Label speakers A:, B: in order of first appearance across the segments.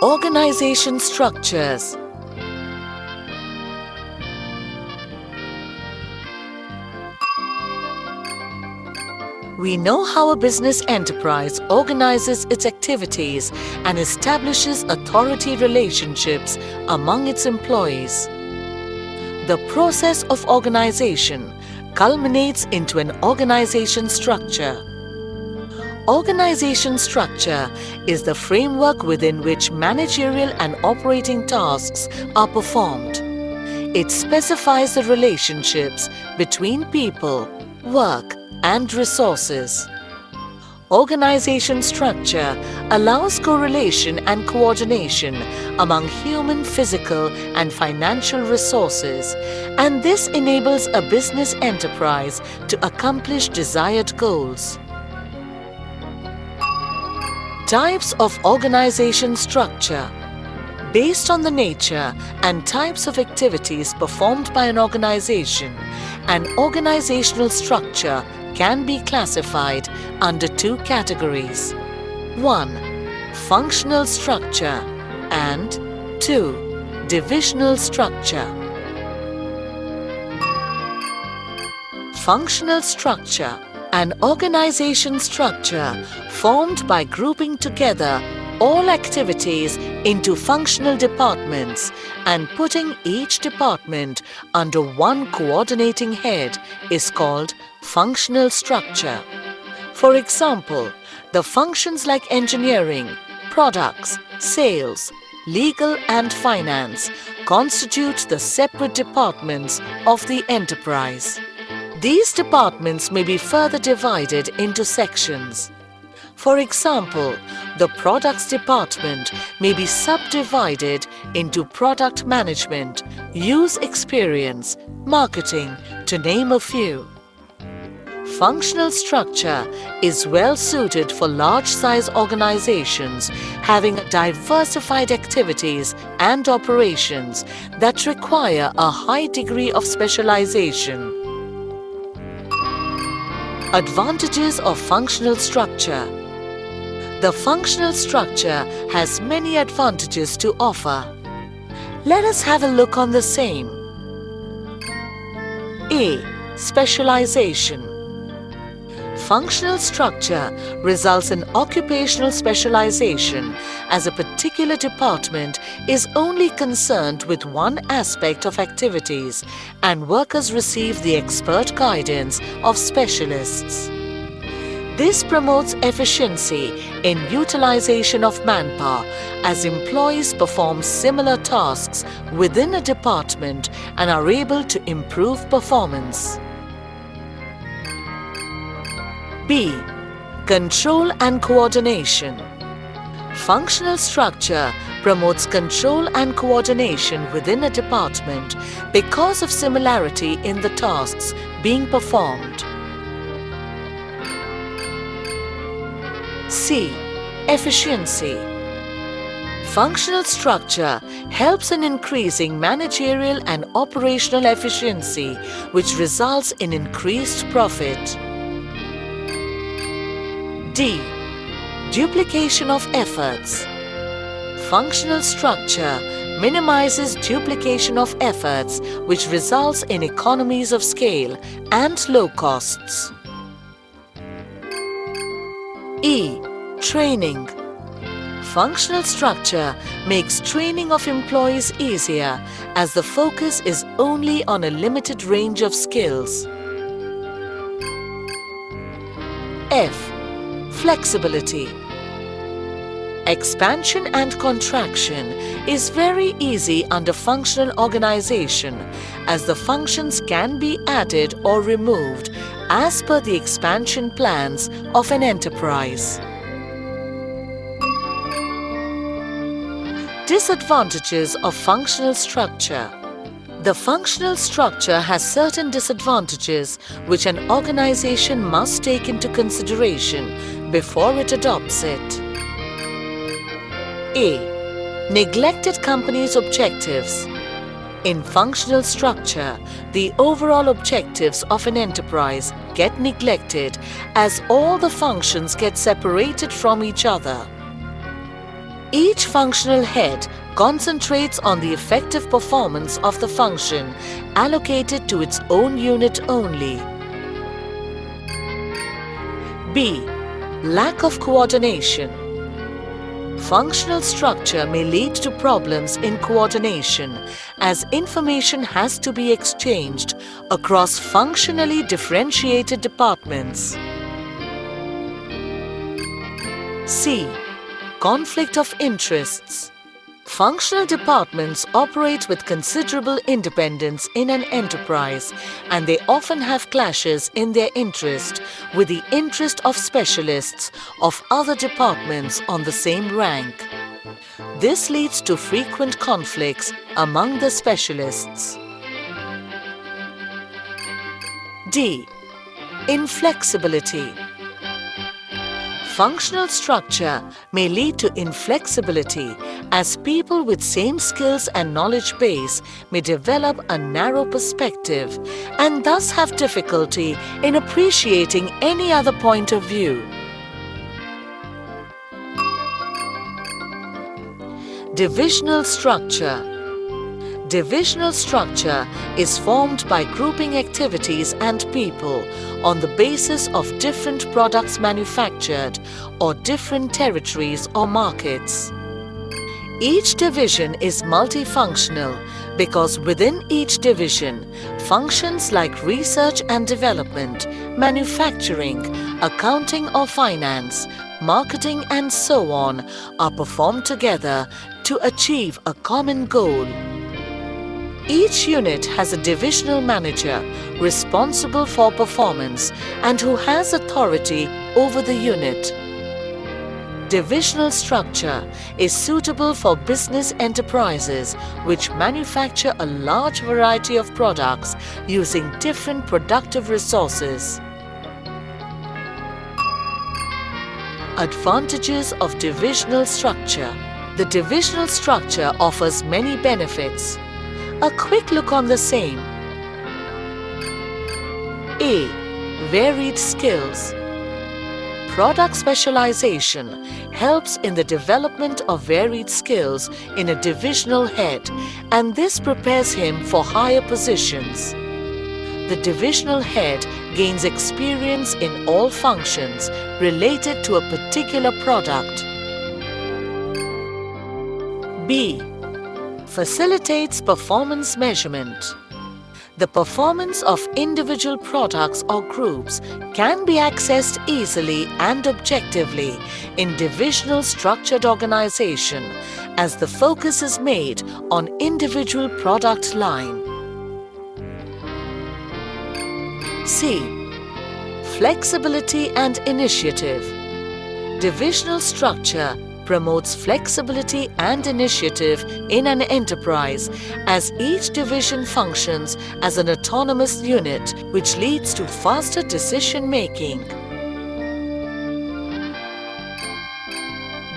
A: Organization structures. We know how a business enterprise organizes its activities and establishes authority relationships among its employees. The process of organization culminates into an organization structure. Organization structure is the framework within which managerial and operating tasks are performed. It specifies the relationships between people, work, and resources. Organization structure allows correlation and coordination among human, physical, and financial resources, and this enables a business enterprise to accomplish desired goals. Types of organization structure. Based on the nature and types of activities performed by an organization, an organizational structure can be classified under two categories. 1. Functional structure and 2. Divisional structure. Functional structure. An organization structure formed by grouping together all activities into functional departments and putting each department under one coordinating head is called functional structure. For example, the functions like engineering, products, sales, legal and finance constitute the separate departments of the enterprise. These departments may be further divided into sections. For example, the products department may be subdivided into product management, user experience, marketing, to name a few. Functional structure is well suited for large-size organizations having diversified activities and operations that require a high degree of specialization. Advantages of functional structure. The functional structure has many advantages to offer. Let us have a look on the same. A. Specialization. Functional structure results in occupational specialization as a particular department is only concerned with one aspect of activities and workers receive the expert guidance of specialists. This promotes efficiency in utilization of manpower as employees perform similar tasks within a department and are able to improve performance. B. Control and coordination. Functional structure promotes control and coordination within a department because of similarity in the tasks being performed. C. Efficiency. Functional structure helps in increasing managerial and operational efficiency, which results in increased profit. D. Duplication of efforts. Functional structure minimizes duplication of efforts, which results in economies of scale and low costs. E. Training. Functional structure makes training of employees easier as the focus is only on a limited range of skills. F. Flexibility. Expansion and contraction is very easy under functional organization as the functions can be added or removed as per the expansion plans of an enterprise. Disadvantages of functional structure. The functional structure has certain disadvantages which an organization must take into consideration before it adopts it. A. Neglected company's objectives. In functional structure, the overall objectives of an enterprise get neglected as all the functions get separated from each other. Each functional head concentrates on the effective performance of the function allocated to its own unit only. B. Lack of coordination. Functional structure may lead to problems in coordination as information has to be exchanged across functionally differentiated departments. C. Conflict of interests. Functional departments operate with considerable independence in an enterprise, and they often have clashes in their interest with the interest of specialists of other departments on the same rank. This leads to frequent conflicts among the specialists. D. Inflexibility. Functional structure may lead to inflexibility as people with same skills and knowledge base may develop a narrow perspective and thus have difficulty in appreciating any other point of view. Divisional structure. Divisional structure is formed by grouping activities and people on the basis of different products manufactured or different territories or markets. Each division is multifunctional because within each division, functions like research and development, manufacturing, accounting or finance, marketing and so on are performed together to achieve a common goal. Each unit has a divisional manager responsible for performance and who has authority over the unit. Divisional structure is suitable for business enterprises which manufacture a large variety of products using different productive resources. Advantages of divisional structure. The divisional structure offers many benefits. A quick look on the same. A. Varied skills. Product specialization helps in the development of varied skills in a divisional head, and this prepares him for higher positions. The divisional head gains experience in all functions related to a particular product. B. Facilitates performance measurement. The performance of individual products or groups can be accessed easily and objectively in divisional structured organization as the focus is made on individual product line. C. Flexibility and initiative. Divisional structure promotes flexibility and initiative in an enterprise as each division functions as an autonomous unit, which leads to faster decision making.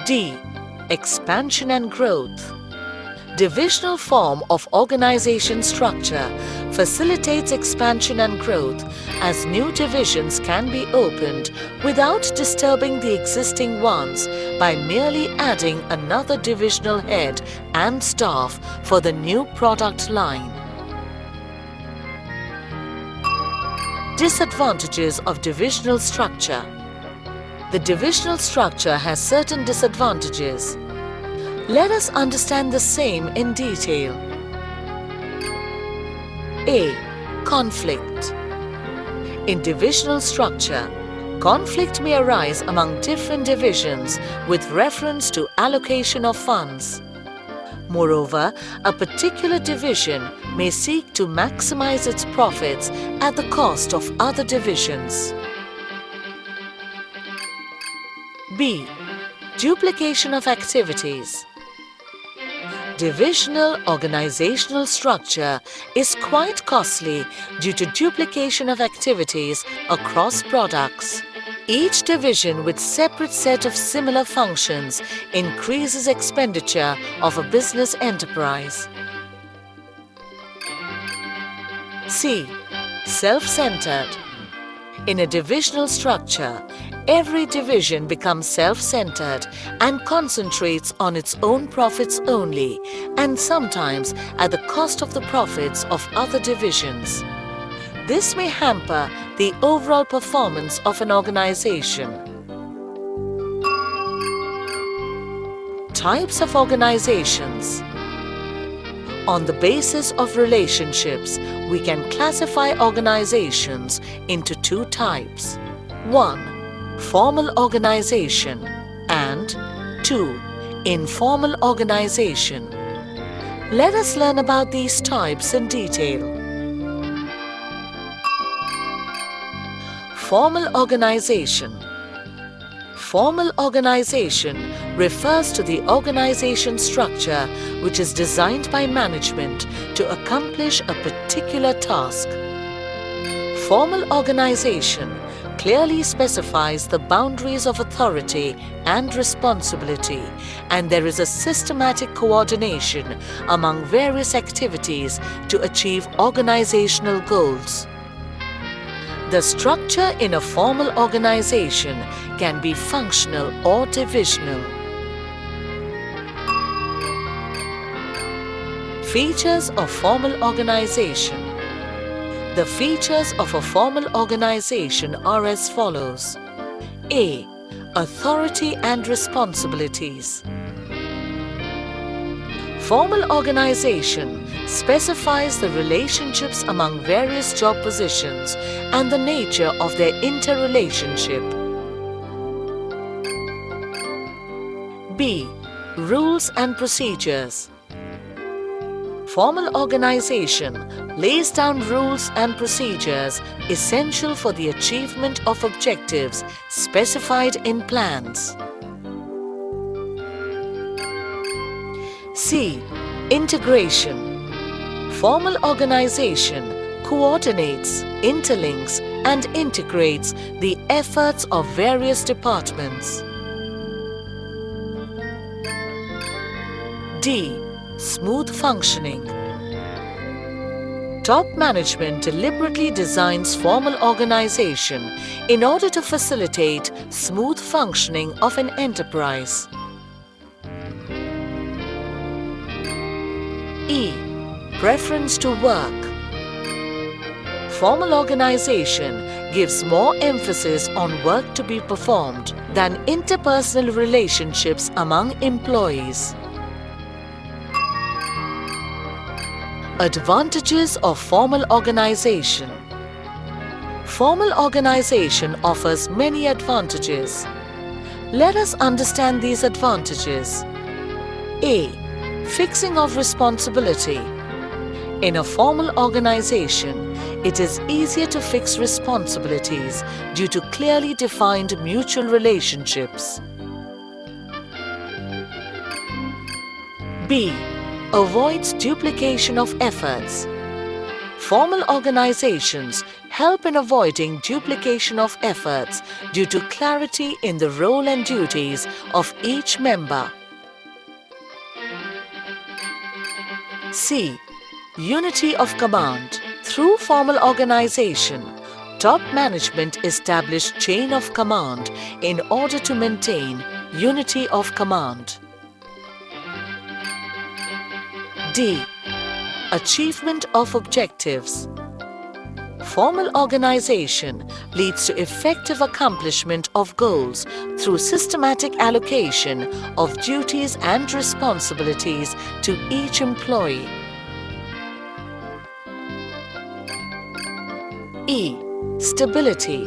A: D. Expansion and growth. Divisional form of organization structure facilitates expansion and growth as new divisions can be opened without disturbing the existing ones by merely adding another divisional head and staff for the new product line. Disadvantages of divisional structure. The divisional structure has certain disadvantages. Let us understand the same in detail. A. Conflict. In divisional structure, conflict may arise among different divisions with reference to allocation of funds. Moreover, a particular division may seek to maximize its profits at the cost of other divisions. B. Duplication of activities. Divisional organizational structure is quite costly due to duplication of activities across products. Each division with separate set of similar functions increases expenditure of a business enterprise. C. Self-centered. In a divisional structure, every division becomes self-centered and concentrates on its own profits only, and sometimes at the cost of the profits of other divisions. This may hamper the overall performance of an organization. Types of organizations. On the basis of relationships, we can classify organizations into two types. 1. Formal organization, and 2. Informal organization. Let us learn about these types in detail. Formal organization. Formal organization refers to the organization structure which is designed by management to accomplish a particular task. Formal organization clearly specifies the boundaries of authority and responsibility, and there is a systematic coordination among various activities to achieve organizational goals. The structure in a formal organization can be functional or divisional. Features of formal organization. The features of a formal organization are as follows. A. Authority and responsibilities. Formal organization specifies the relationships among various job positions and the nature of their interrelationship. B. Rules and procedures. Formal organization lays down rules and procedures essential for the achievement of objectives specified in plans. C. Integration. Formal organization coordinates, interlinks, and integrates the efforts of various departments. D. Smooth functioning. Top management deliberately designs formal organization in order to facilitate smooth functioning of an enterprise. E. Preference to work. Formal organization gives more emphasis on work to be performed than interpersonal relationships among employees. Advantages of formal organization. Formal organization offers many advantages. Let us understand these advantages. A. Fixing of responsibility. In a formal organization, it is easier to fix responsibilities due to clearly defined mutual relationships. B. Avoids duplication of efforts. Formal organizations help in avoiding duplication of efforts due to clarity in the role and duties of each member. C. Unity of command. Through formal organization, top management established chain of command in order to maintain unity of command. D. Achievement of objectives. Formal organization leads to effective accomplishment of goals through systematic allocation of duties and responsibilities to each employee. E. Stability.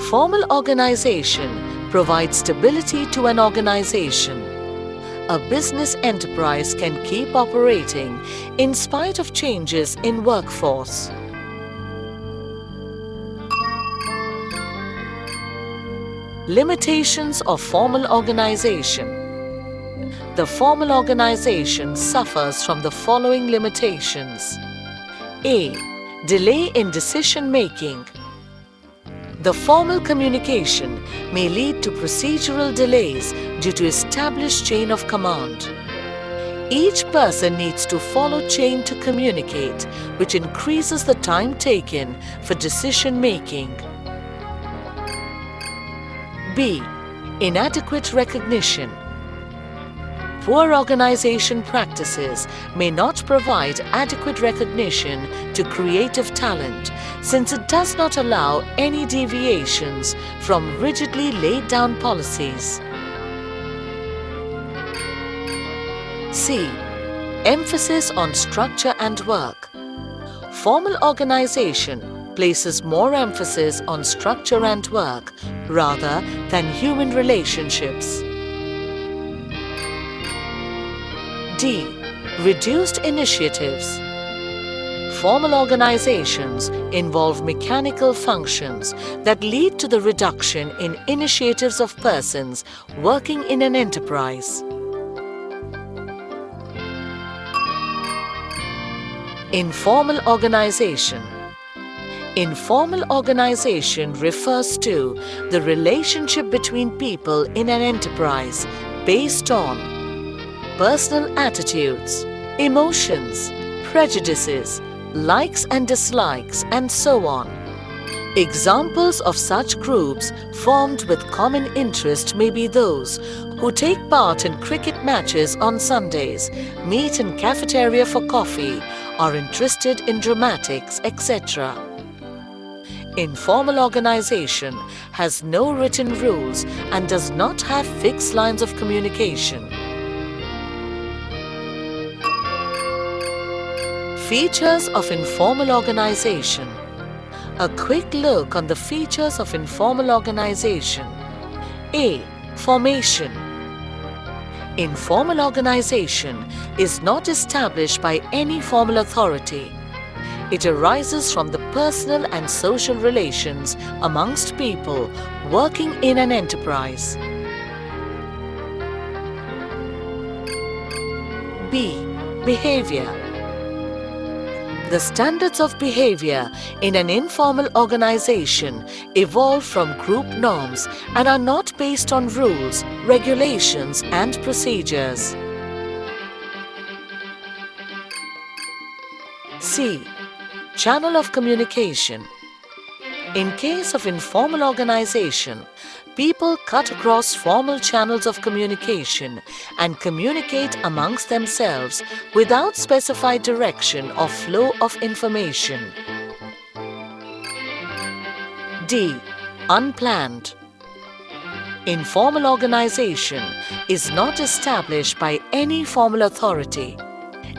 A: Formal organization provides stability to an organization. A business enterprise can keep operating in spite of changes in workforce. Limitations of formal organization. The formal organization suffers from the following limitations. A. Delay in decision making. The formal communication may lead to procedural delays due to established chain of command. Each person needs to follow chain to communicate, which increases the time taken for decision making. B. Inadequate recognition. Poor organization practices may not provide adequate recognition to creative talent, since it does not allow any deviations from rigidly laid down policies. C. Emphasis on structure and work. Formal organization places more emphasis on structure and work rather than human relationships. D. Reduced initiatives. Formal organizations involve mechanical functions that lead to the reduction in initiatives of persons working in an enterprise. Informal organization. Informal organization refers to the relationship between people in an enterprise based on personal attitudes, emotions, prejudices, likes and dislikes, and so on. Examples of such groups formed with common interest may be those who take part in cricket matches on Sundays, meet in cafeteria for coffee, are interested in dramatics, etc. Informal organization has no written rules and does not have fixed lines of communication. Features of informal organization. A quick look on the features of informal organization. A. Formation. Informal organization is not established by any formal authority. It arises from the personal and social relations amongst people working in an enterprise. B. Behavior. The standards of behavior in an informal organization evolve from group norms and are not based on rules, regulations, and procedures. C. Channel of communication. In case of informal organization, people cut across formal channels of communication and communicate amongst themselves without specified direction or flow of information. D. Unplanned. Informal organization is not established by any formal authority.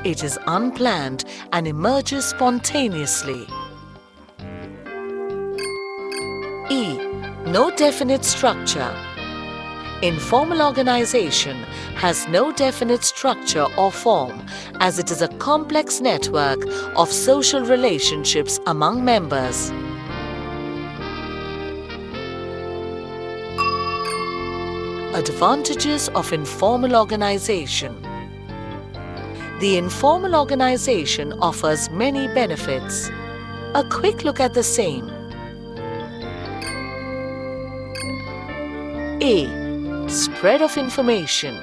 A: It is unplanned and emerges spontaneously. E. No definite structure. Informal organization has no definite structure or form, as it is a complex network of social relationships among members. Advantages of informal organization. The informal organization offers many benefits. A quick look at the same. A. Spread of information.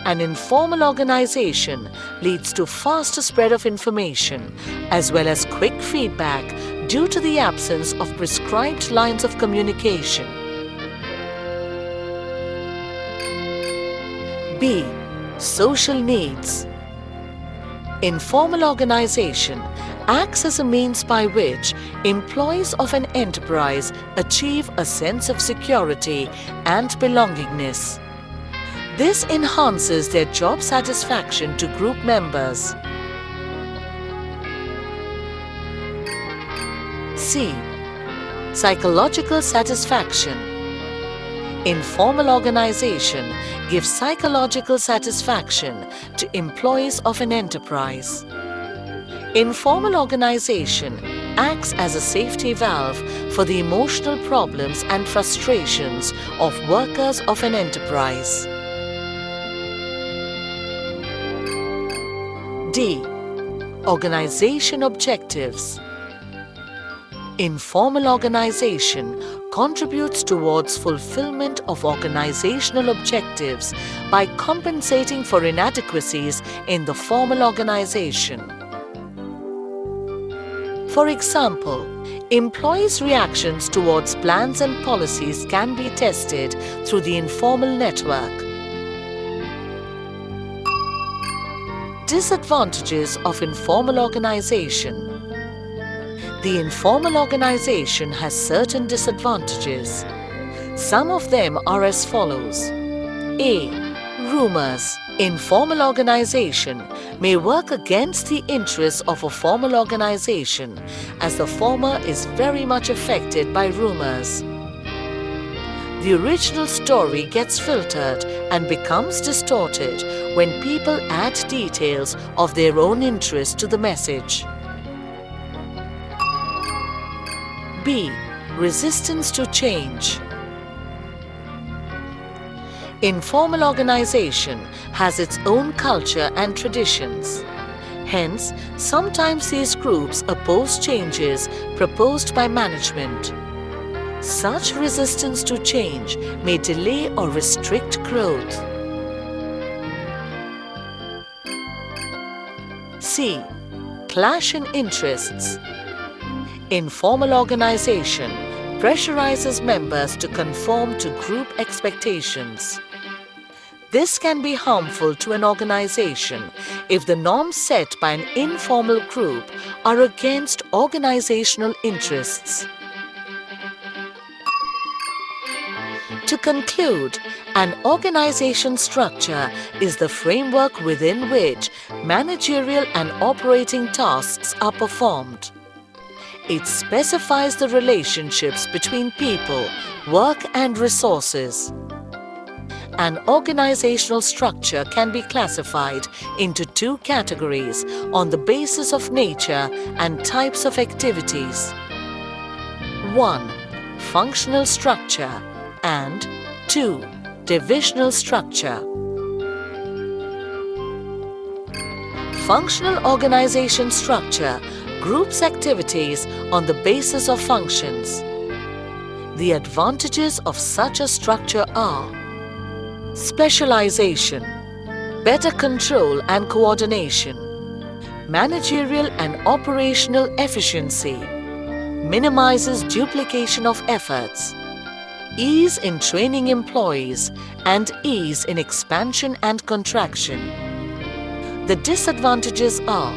A: An informal organization leads to faster spread of information as well as quick feedback due to the absence of prescribed lines of communication. B. Social needs. Informal organization acts as a means by which employees of an enterprise achieve a sense of security and belongingness. This enhances their job satisfaction to group members. C. Psychological satisfaction. Informal organization gives psychological satisfaction to employees of an enterprise. Informal organization acts as a safety valve for the emotional problems and frustrations of workers of an enterprise. D. Organization objectives. Informal organization contributes towards fulfillment of organizational objectives by compensating for inadequacies in the formal organization. For example, employees' reactions towards plans and policies can be tested through the informal network. Disadvantages of informal organization. The informal organization has certain disadvantages. Some of them are as follows. A. Rumors. Informal organization may work against the interests of a formal organization, as the former is very much affected by rumors. The original story gets filtered and becomes distorted when people add details of their own interest to the message. B. Resistance to change. Informal organization has its own culture and traditions. Hence, sometimes these groups oppose changes proposed by management. Such resistance to change may delay or restrict growth. C. Clash in interests. Informal organization pressurizes members to conform to group expectations. This can be harmful to an organization if the norms set by an informal group are against organizational interests. To conclude, an organization structure is the framework within which managerial and operating tasks are performed. It specifies the relationships between people, work and resources. An organizational structure can be classified into two categories on the basis of nature and types of activities. 1. Functional structure and 2. Divisional structure. Functional organization structure groups activities on the basis of functions. The advantages of such a structure are specialization, better control and coordination, managerial and operational efficiency, minimizes duplication of efforts, ease in training employees, and ease in expansion and contraction. The disadvantages are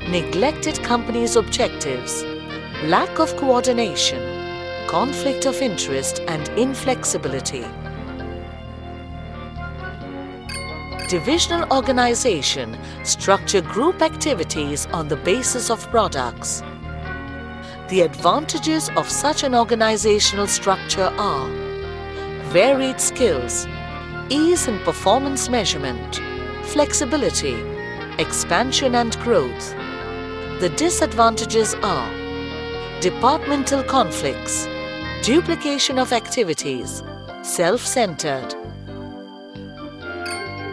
A: neglected company's objectives, lack of coordination, conflict of interest, and inflexibility. Divisional organization structure group activities on the basis of products. The advantages of such an organizational structure are varied skills, ease in performance measurement, flexibility, expansion and growth. The disadvantages are departmental conflicts, duplication of activities, self-centered.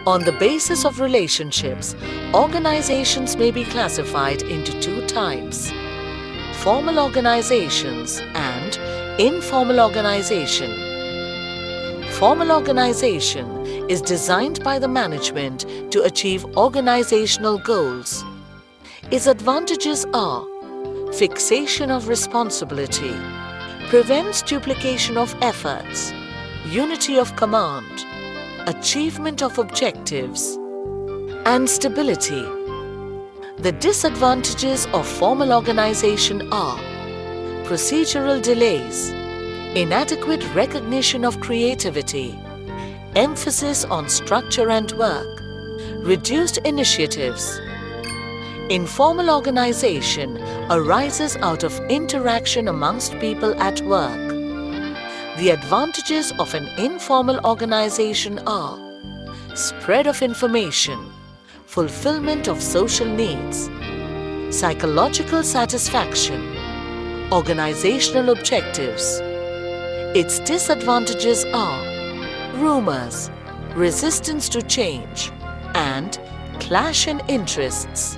A: On the basis of relationships, organizations may be classified into two types: formal organizations and informal organization. Formal organization is designed by the management to achieve organizational goals. Its advantages are fixation of responsibility, prevents duplication of efforts, unity of command, achievement of objectives, and stability. The disadvantages of formal organization are procedural delays, inadequate recognition of creativity, emphasis on structure and work, reduced initiatives. Informal organization arises out of interaction amongst people at work. The advantages of an informal organization are spread of information, fulfillment of social needs, psychological satisfaction, organizational objectives. Its disadvantages are rumors, resistance to change, and clash in interests.